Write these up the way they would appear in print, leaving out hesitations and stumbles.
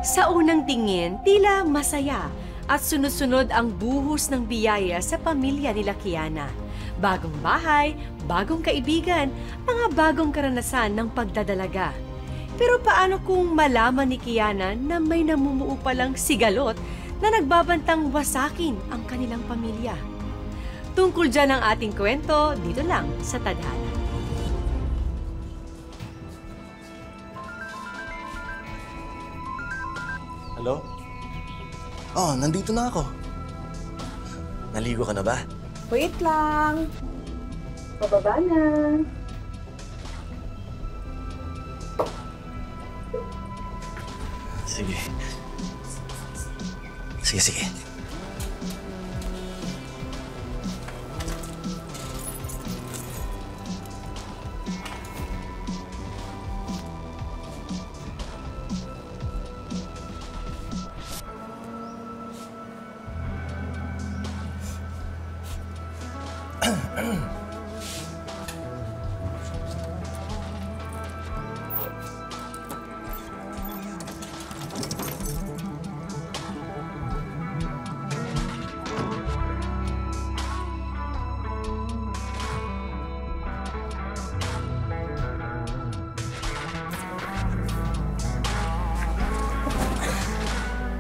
Sa unang tingin, tila masaya at sunod-sunod ang buhos ng biyaya sa pamilya nila Kiana. Bagong bahay, bagong kaibigan, mga bagong karanasan ng pagdadalaga. Pero paano kung malaman ni Kiana na may namumuo palang sigalot na nagbabantang wasakin ang kanilang pamilya? Tungkol dyan ang ating kwento dito lang sa Tadhana. Hello? Oh, nandito na ako. Naligo ka na ba? Wait lang. Pababa na. Sige. Sige.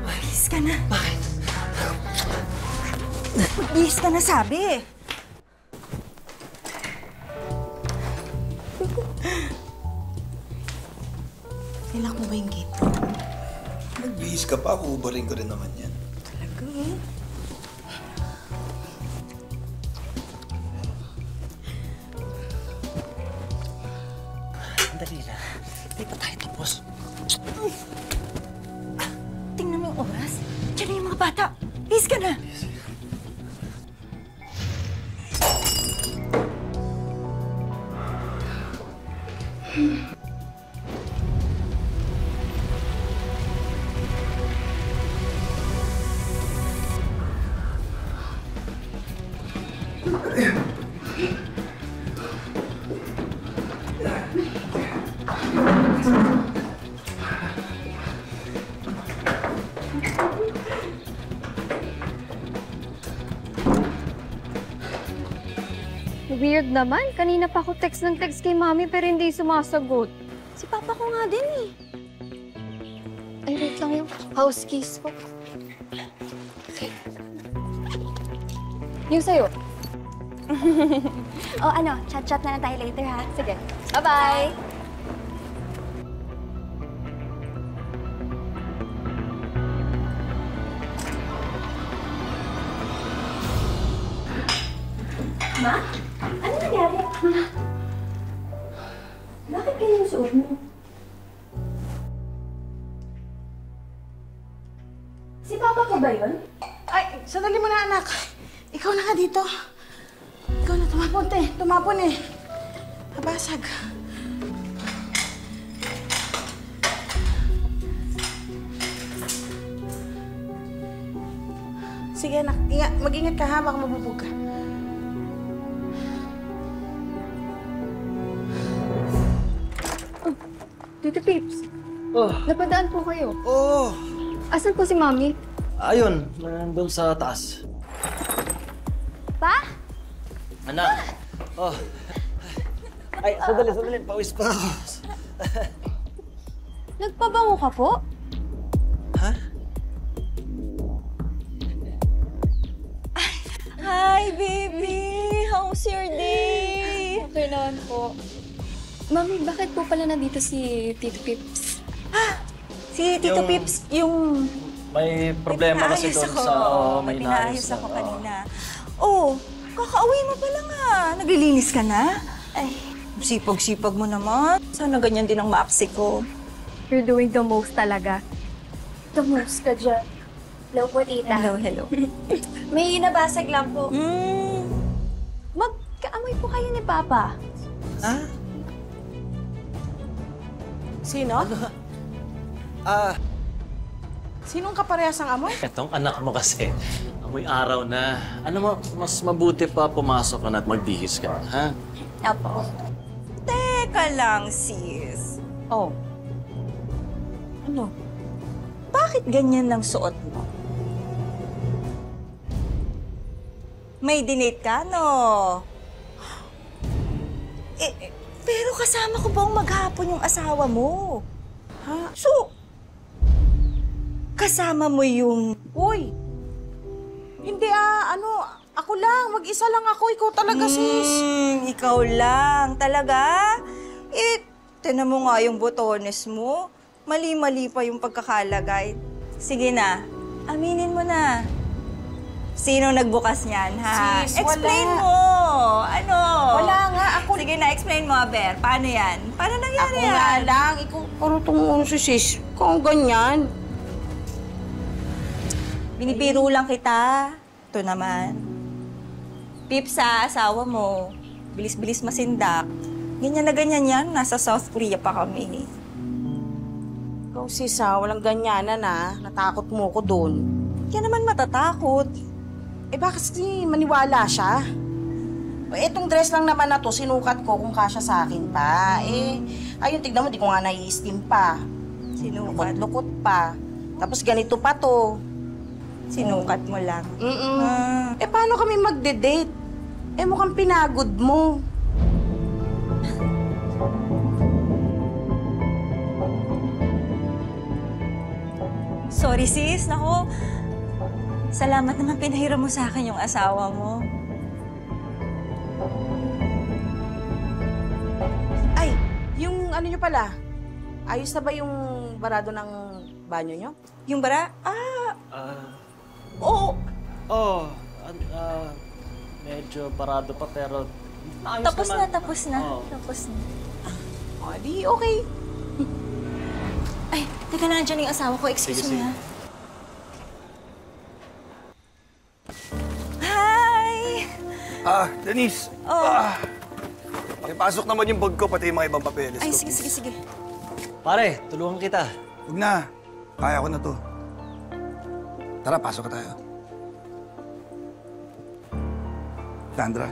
Magbihis ka na. Bakit? Magbihis ka na, sabi. Nilak mo ba yung gate? Nagbihis ka pa, kuubarin ko rin naman yan. Talaga eh. Dali na. Hindi pa tayo tapos. Tingnan mo yung oras. Diyan na yung mga bata. Bihis ka na. Weird naman. Kanina pa ako text ng text kay Mami pero hindi sumasagot. Si Papa ko nga din eh. Ay, wait lang yung house keys ko. Yung sa'yo. O ano, chat-chat na lang tayo later ha. Sige. Bye-bye! Ma? Ano nangyari? Bakit ganyan yung suot mo? Si Papa ko ba yun? Ay, sandali mo na, anak. Ikaw na nga dito. Ikaw na tumapon, te. Tumapon eh. Nabasag. Sige, anak. Mag-ingat ka ha, baka mabubog ka. Tito Pips, Oh, napadaan po kayo. oh. Asan po si Mami? Ayun, nandun sa taas. Pa? Anak. Oh. Ay, sandali. Pawis pa ako. Nagpabango ka po? Ha? Hi, baby! How's your day? Okay naman po. Mami, bakit po pala nandito si Tito Pips? Si Tito Yung- Pips, yung... May problema kasi doon sa... may pinaayos naayos ako na. kanina. Oh, kakauwi mo pa lang ah. Naglilinis ka na? Ay, sipag-sipag mo naman. Sana ganyan din ang maapsi ko. You're doing the most talaga. The most ka dyan. Hello po, tita. Hello. May nabasag lang po. Magkaamoy po kayo ni Papa. Ha? Sino? Sinong kaparehas ang amoy? Etong anak mo kasi, amoy araw na. Ano mo, mas mabuti pa pumasok ka na at magbihis ka, ha? Apo. Teka lang, sis. Oh. Ano? Bakit ganyan lang suot mo? May dinate ka, no? Pero kasama ko bang maghapon yung asawa mo? Ha? So, kasama mo yung... Uy! Hindi ako lang. Mag-isa lang ako. Ikaw talaga, sis. Ikaw lang. Talaga? Tinan mo nga yung botones mo. Mali-mali pa yung pagkakalagay. Sige na, aminin mo na. Sino nagbukas niyan, ha? Sis, Explain wala. mo! Ano? Wala nga. Ako Sige na, explain mo, Aber. Paano yan? Paano nangyari Ako yan? nga lang. Ikaw, parang si sis. Ikaw ganyan. Binibiro lang kita. Ito naman. Pips sa asawa mo. Bilis-bilis masindak. Ganyan na ganyan yan. Nasa South Korea pa kami. Ikaw, sis, walang ganyanan, Natakot mo ko doon. Kaya naman matatakot. Bakit maniwala siya? Etong dress lang naman na to, sinukat ko kung kasya sa akin pa. Ayun, tignan mo, di ko nga nai-steam pa. Sinukat. Lukot pa. Tapos ganito pa to. Sinukat mo lang. Paano kami magde-date? Mukhang pinagod mo. Sorry sis, naku. Salamat naman pinahiram mo sa akin yung asawa mo. Ay, yung ano nyo pala, ayos na ba yung barado ng banyo nyo? Yung bara? Oo. Medyo parado pa pero ayos Tapos naman. na, tapos na. Oo. Tapos na. Di okay. Ay, teka lang, andyan yung asawa ko. Excuse Sige, me, sige. ha? Hi! Denise! Oh. Pakipasok naman yung bag ko, pati yung mga ibang papeles Ay, ko, sige, please. sige, sige. Pare, tulungan kita. Huwag na. Kaya ko na to. Tara, pasok ka tayo. Sandra.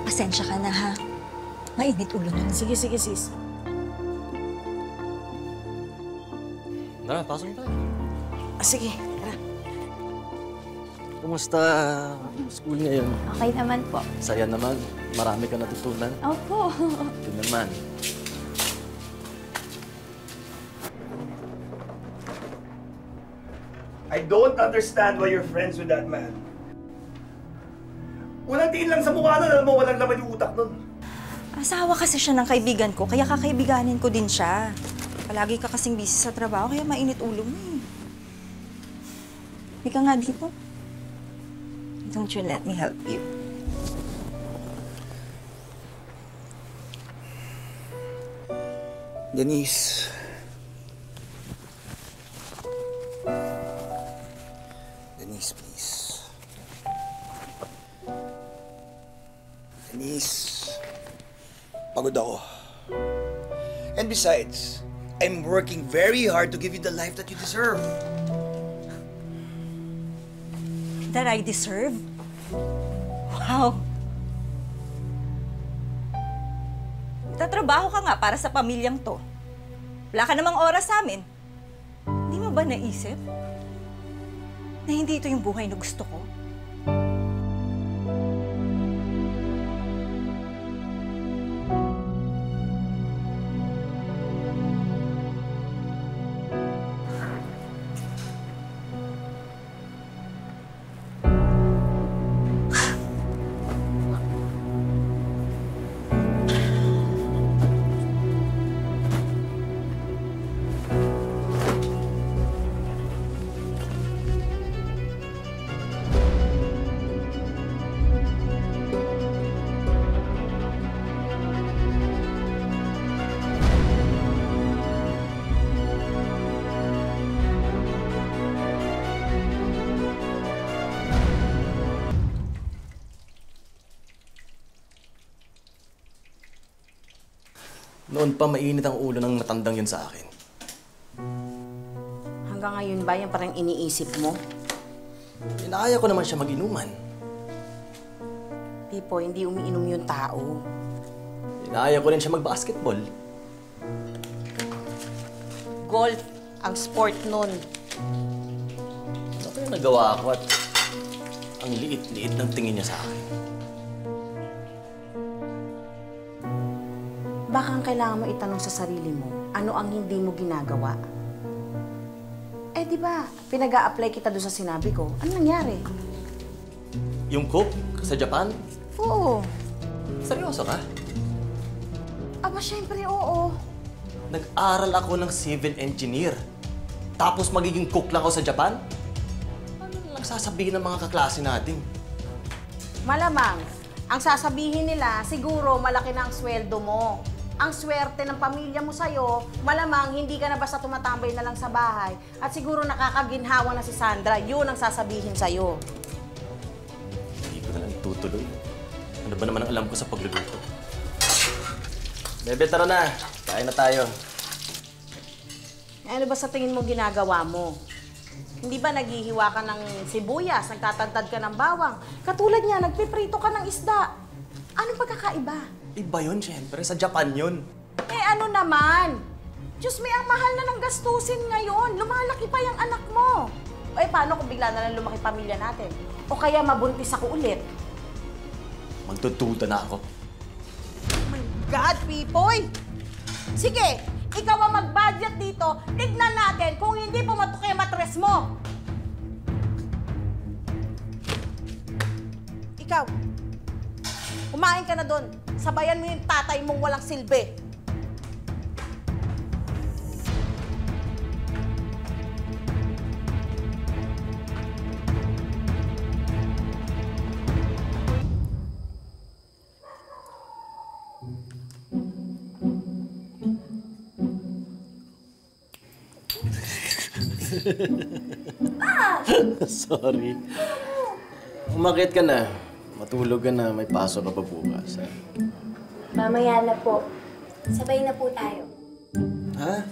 Pasensya ka na, ha? Mainit ulo na. Sige, sis. Tara, pasok tayo. Sige, tara. Kumusta school ngayon? Okay naman po. Saya naman. Marami ka natutunan. Opo. Ito naman. I don't understand why you're friends with that man. Unang tingin lang sa mukha nun, alam mo, walang laman yung utak nun. Asawa kasi siya ng kaibigan ko, kaya kakaibiganin ko din siya. Palagi ka kasing busy sa trabaho, kaya mainit ulo mo eh. Hindi ka nga dito. Don't you let me help you. Denise. Denise, please. Denise. Pagod ako. And besides, I'm working very hard to give you the life that you deserve. That I deserve? Wow! Tatrabaho ka nga para sa pamilyang to. Wala ka namang oras sa amin. Hindi mo ba naisip na hindi ito yung buhay na gusto ko? Noon pa mainit ang ulo ng matandang yun sa akin. Hanggang ngayon ba yan parang iniisip mo? Inaaya ko naman siya mag-inuman. Pipo, hindi umiinom yung tao. Inaaya ko rin siya mag-basketball. Golf ang sport nun. Ano kaya nagawa ko at ang liit-liit ng tingin niya sa akin? Baka ang kailangan mo itanong sa sarili mo, ano ang hindi mo ginagawa? Eh, di ba, pinag-a-apply kita doon sa sinabi ko. Ano nangyari? Yung cook sa Japan? Oo. Seryoso ka? Aba, syempre, oo. Nag-aral ako ng civil engineer. Tapos magiging cook lang ako sa Japan? Ano lang sasabihin ng mga kaklase natin? Malamang, ang sasabihin nila, siguro malaki na ang sweldo mo. Ang swerte ng pamilya mo sa'yo, malamang hindi ka na basta tumatambay na lang sa bahay. At siguro nakakaginhawa na si Sandra, yun ang sasabihin sa'yo. Hindi ko na lang itutuloy. Ano ba naman ang alam ko sa pagluluto? Bebe, tara na. Kain na tayo. Eh, ano ba sa tingin mo ginagawa mo? Hindi ba naghihiwa ka ng sibuyas, nagtatantad ka ng bawang? Katulad niya, nagpiprito ka ng isda. Anong pagkakaiba? Iba yun, syempre. Sa Japan yun. Eh ano naman? Diyos, may ang mahal na ng gastusin ngayon. Lumalaki pa yung anak mo. Eh paano kung bigla na lang lumaki pamilya natin? O kaya mabuntis ako ulit? Magtututa na ako. Oh my God, Pipoy! Sige, ikaw ang mag-budget dito. Tignan natin kung hindi pumatok yung matres mo. Ikaw, kumain ka na doon. Sabayan mo yung tatay mong walang silbi. Sorry. Umakit ka na. Matulog ka na. May pasok ka pa bukas. Mamaya na po. Sabay na po tayo. Ha?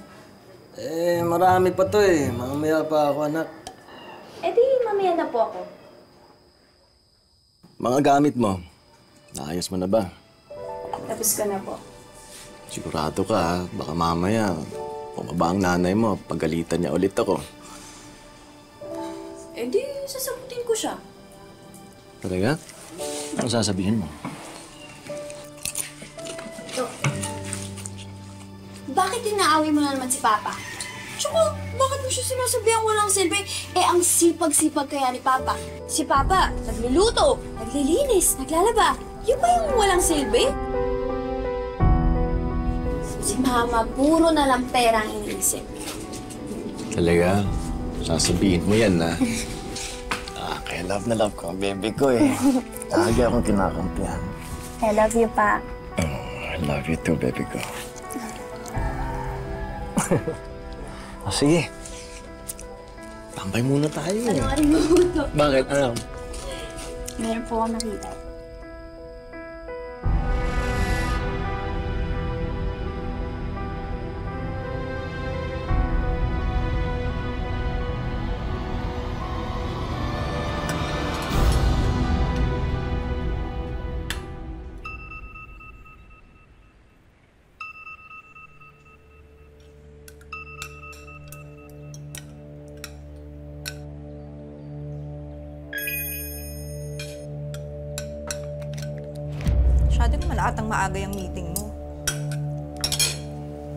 Eh, marami pa to eh. Mamaya pa ako, anak. Eh di, mamaya na po ako. Mga gamit mo. Naayos mo na ba? Tapos ko na po. Sigurado ka ha. Baka mamaya, bumaba ang nanay mo. Pagalitan niya ulit ako. Eh di, sasagutin ko siya. Talaga? Ano sasabihin mo? Ito. Bakit inaaway mo na naman si Papa? Tsaka, bakit mo siya sinasabihan walang silbi? Eh, ang sipag-sipag kaya ni Papa. Si Papa, nagluluto, naglilinis, naglalaba. Yun ba yung walang silbi? Si Mama, puro na lang pera ang iniisip. Talaga? Sasabihin mo yan na. Kaya love na love ko ang baby ko eh. Lagi akong kinakampihan. I love you, Pa. I love you too, baby ko. Sige. Tambay muna tayo. Panoorin mo ito. Bakit? Ano? Meron po akong nakita. Masyado naman atang maaga yung meeting mo.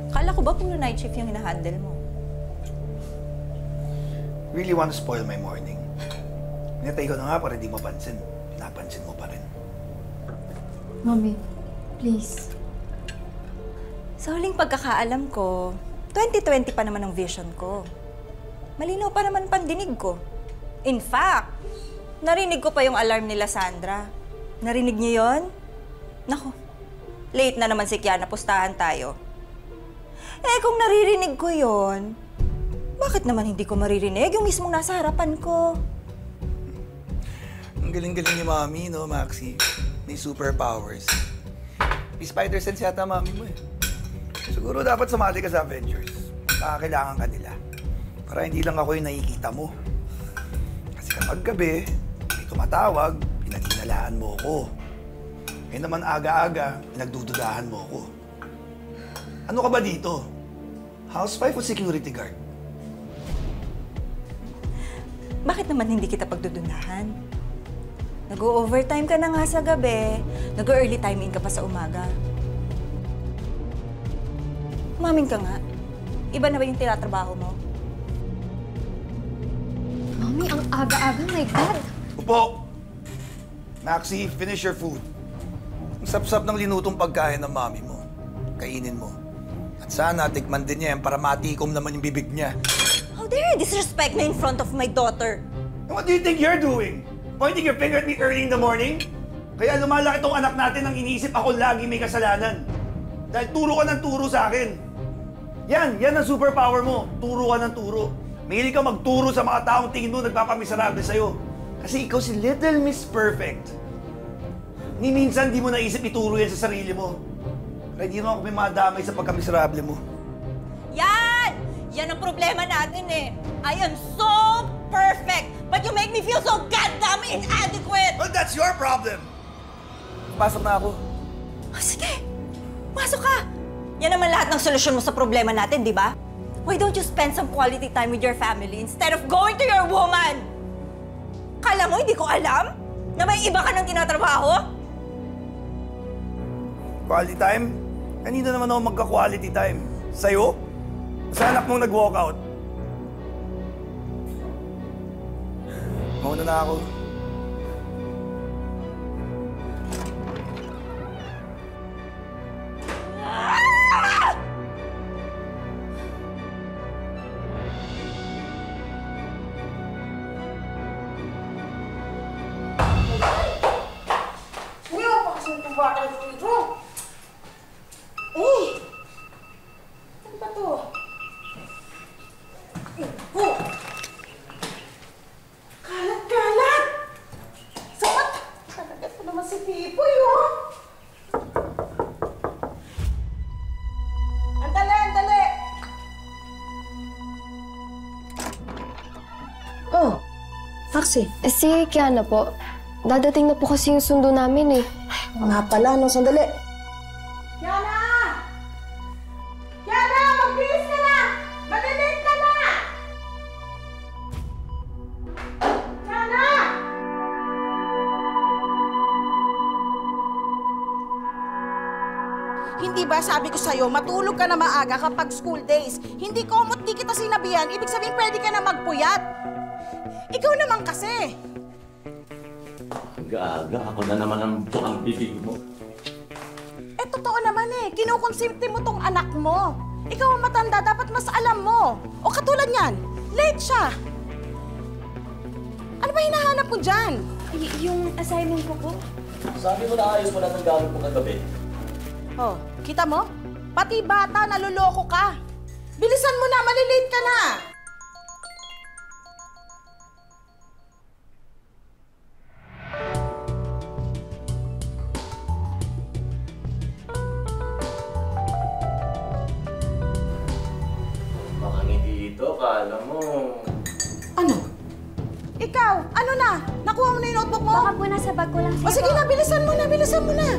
Kala ko ba puro night shift yung hinahandle mo? Really want to spoil my morning. Pinatay ko na nga para di mapansin. Pinapansin mo pa rin. Mommy, please. Sa huling pagkakaalam ko, 2020 pa naman ang vision ko. Malinaw pa naman pandinig ko. In fact, narinig ko pa yung alarm nila Sandra. Narinig niyo yon? Naku, late na naman si Kiana, pustahan tayo. Eh kung naririnig ko yon, bakit naman hindi ko maririnig yung mismong nasa harapan ko? Ang galing-galing ni Mami, no, Maxi? May superpowers. May spider sense yata Mami mo eh. Siguro dapat sumali ka sa Avengers. Kailangan ka nila. Para hindi lang ako yung nakikita mo. Kasi kapag gabi, may tumatawag, pinag-inalaan mo ko. Ngayon naman aga-aga, pinagdududahan mo ko. Ano ka ba dito? Housewife o security guard? Bakit naman hindi kita pagdududahan? Nag-o-overtime ka na nga sa gabi, nag-early time in ka pa sa umaga. Umamin ka nga. Iba na ba yung tinatrabaho mo? Mami, ang aga-aga, my God! Upo! Maxi, finish your food. Ang sapsap ng linutong pagkain ng mami mo. Kainin mo. At sana tikman din niya yan para matikom naman yung bibig niya. How dare you disrespect me in front of my daughter? And what do you think you're doing? Pointing your finger at me early in the morning? Kaya lumalaki tong anak natin ang iniisip ako lagi may kasalanan. Dahil turo ka ng turo sa akin. Yan ang superpower mo. Turo ka ng turo. Mahilig ka magturo sa mga taong tingin mo nagpapamiserable sa'yo. Kasi ikaw si Little Miss Perfect. Ni minsan di mo naisip ituro yan sa sarili mo. Kaya di naman ako may madamay sa pagkamiserable mo. Yan! Yan ang problema natin eh. I am so perfect, but you make me feel so goddamn inadequate! Well, that's your problem! Pasok na ako. Oh, sige, pasok ka! Yan naman lahat ng solusyon mo sa problema natin, di ba? Why don't you spend some quality time with your family instead of going to your woman? Kala mo, hindi ko alam? Na may iba ka nang tinatrabaho? Quality time? Kanina naman ako magka-quality time. Sa'yo? Sa anak mong nag-walkout. Mauna na ako. Ano ba to? Kalat-kalat! Sapat! Talaga ito naman si Pipoy, oh! Andali! Oh, Foxy. Si Kiana po. Dadating na po kasi yung sundo namin eh. Nga pala, no? Sandali. Kiana! Kiana! Magbilis ka na! Malilate ka na! Kiana! Hindi ba sabi ko sa'yo, matulog ka na maaga kapag school days. Hindi komot, di kita sinabihan. Ibig sabihin, pwede ka na magpuyat. Ikaw naman kasi. Aga-aga, ako na naman ang bukang bibig mo. Eh, totoo naman eh. Kinukonsinti mo tong anak mo. Ikaw ang matanda, dapat mas alam mo. O katulad niyan, late siya. Ano ba hinahanap mo dyan? Yung assignment ko po? Sabi mo na ayos mo na ng gamit mo kagabi. Oh, kita mo? Pati bata, naluloko ka. Bilisan mo na, malilate ka na. Baka hindi ito, kala mo. Ano? Ikaw, ano na? Nakuha mo na yung notebook mo? Baka po nasa bag ko lang. O sige na, bilisan mo na, bilisan mo na.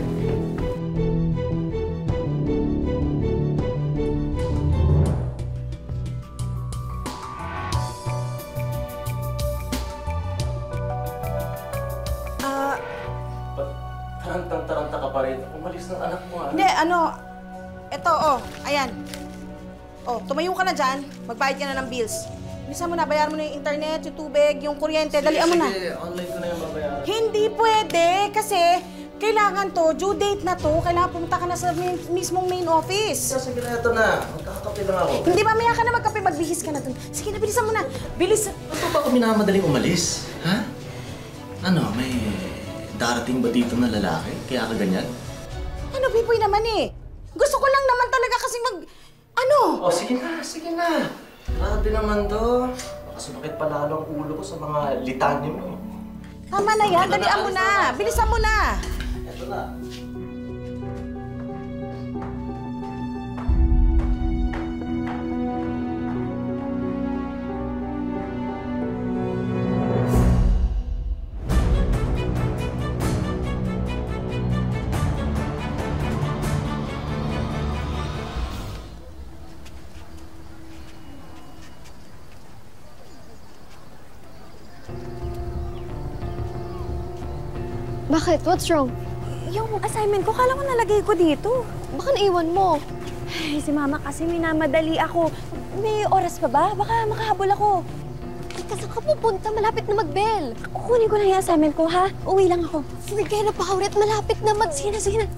Ba't tarantang-taranta ka pa rin? Umalis ng anak mo, ah. Hindi, eto, ayan. Tumayo ka na dyan, magbayad ka na ng bills. Bilisan mo na, bayaran mo na yung internet, yung tubig, yung kuryente, dalian mo na. Sige, online ko na yung babayaran. Hindi pwede, kasi kailangan to, due date na to, kailangan pumunta ka na sa mismong main office. Sige na, ito na. Magkakape lang ako. Hindi, mamaya ka na magkape, magbihis ka na dun. Sige na, bilisan mo na. Bilis. Ano ba ako minamadaling umalis? Ha? Ano, may darating ba dito na lalaki? Kaya ka ganyan? Ano, Pipoy naman eh. Gusto ko lang naman talaga kasi Oh, sige na. Grabe naman to. Baka sumakit pa lalo ang ulo ko sa mga litanya mo. Tama na yan, dalian mo na. Bilisan mo na. Ito na. Bakit? What's wrong? Yung assignment ko, kala ko nalagay ko dito. Baka naiwan mo. Ay, si Mama kasi minamadali ako. May oras pa ba? Baka makahabol ako. Teka, saan ka pupunta? Malapit na mag-bell. Kukunin ko lang yung assignment ko, ha? Uwi lang ako. Sige na, Pauret. Malapit na mag... Sige na, sige na.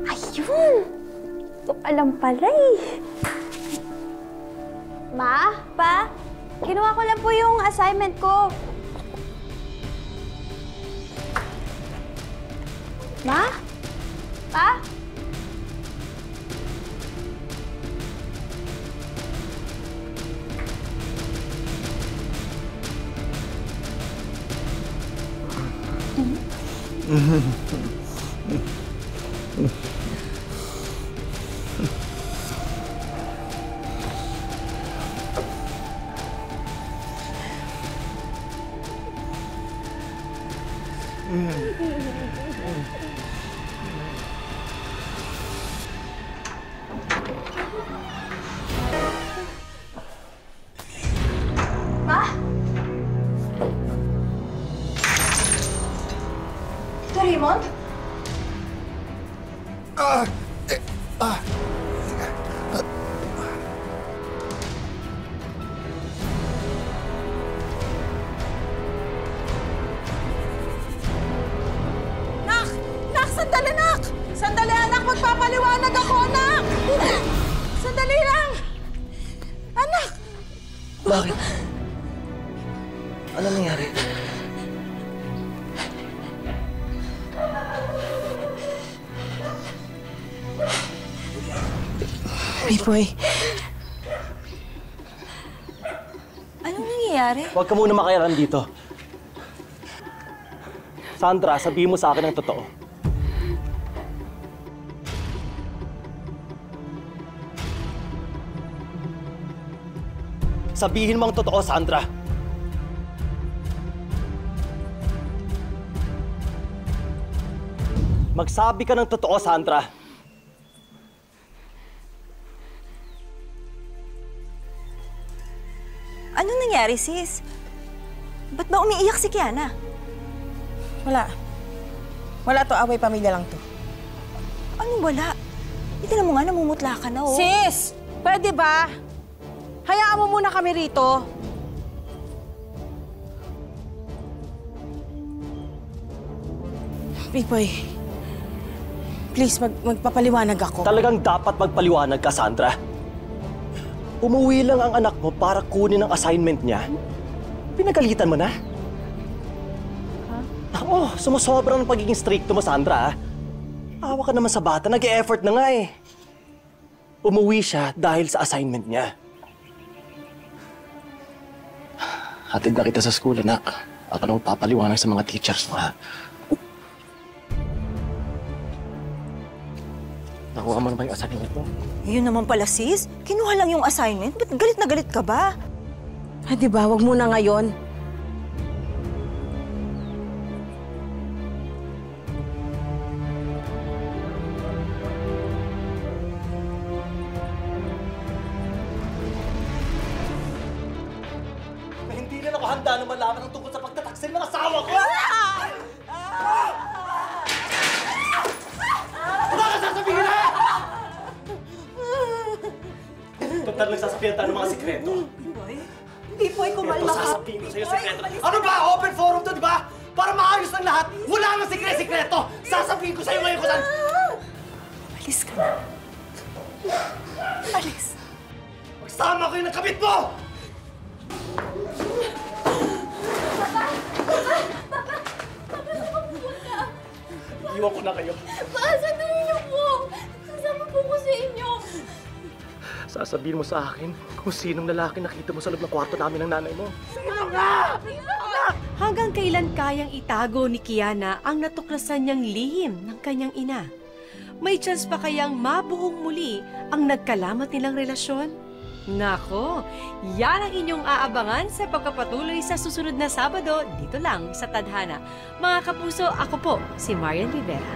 Ayun! Ito alam pala eh. Ma? Pa? Kinuha ko lang po yung assignment ko. Ma? Pa? Ma? Ito, Raymond? Nak! Nak, sandali, Nak! Sandali, anak! Magpapaliwanag ako, anak! Sandali lang! Anak! Bakit? Ano nangyari? Pipoy. Anong nangyayari? Huwag ka muna makialam dito. Sandra, sabihin mo sa akin ang totoo. Sabihin mo ang totoo, Sandra. Magsabi ka ng totoo, Sandra. Anong nangyari, sis? Ba't ba umiiyak si Kiana? Wala. Wala to, away pamilya lang to. Anong wala? Itinan mo nga, namumutla ka na, oh. Sis! Pwede ba? Hayaan mo muna kami rito. Pipoy, please, magpapaliwanag ako. Talagang dapat magpaliwanag ka, Sandra. Umuwi lang ang anak mo para kunin ang assignment niya. Pinagalitan mo na? Oo, sumusobra ng pagiging stricto mo, Sandra. Awa ka naman sa bata, nag-e-effort na nga eh. Umuwi siya dahil sa assignment niya. Hatid na kita sa school, anak. Ako na magpapaliwanag sa mga teachers mo, ha? Nakuha mo na ba yung assignment mo? Yun naman pala, sis. Kinuha lang yung assignment. Ba't galit na galit ka ba? Ah, di ba? Wag muna ngayon. Na hindi rin ako handa na malaman ang tungkol sa pagtataksil ng asawa ko! Ano ka sasabihin na? Total nagsasabihan tayo ng mga sikreto. Pipoy, kumalma Ito sasabihin ko sa'yo sikreto. Ano ba? Open forum to, di ba? Para maayos ng lahat. Wala nang sikreto. Sasabihin ko sa'yo ngayon kung saan... Alis ka na. Alis. Magsama ko yung nakabit mo! Iwan ko na kayo. Sandali lang po. Kasama po ko sa inyo. Sasabihin mo sa akin kung sinong lalaki nakita mo sa loob ng kwarto namin ng nanay mo. Sino nga? Hanggang kailan kayang itago ni Kiana ang natuklasan niyang lihim ng kanyang ina? May chance pa kayang mabuong muli ang nagkalamat nilang relasyon? Nako, yan ang inyong aabangan sa pagpapatuloy sa susunod na Sabado dito lang sa Tadhana. Mga kapuso, ako po si Marian Rivera.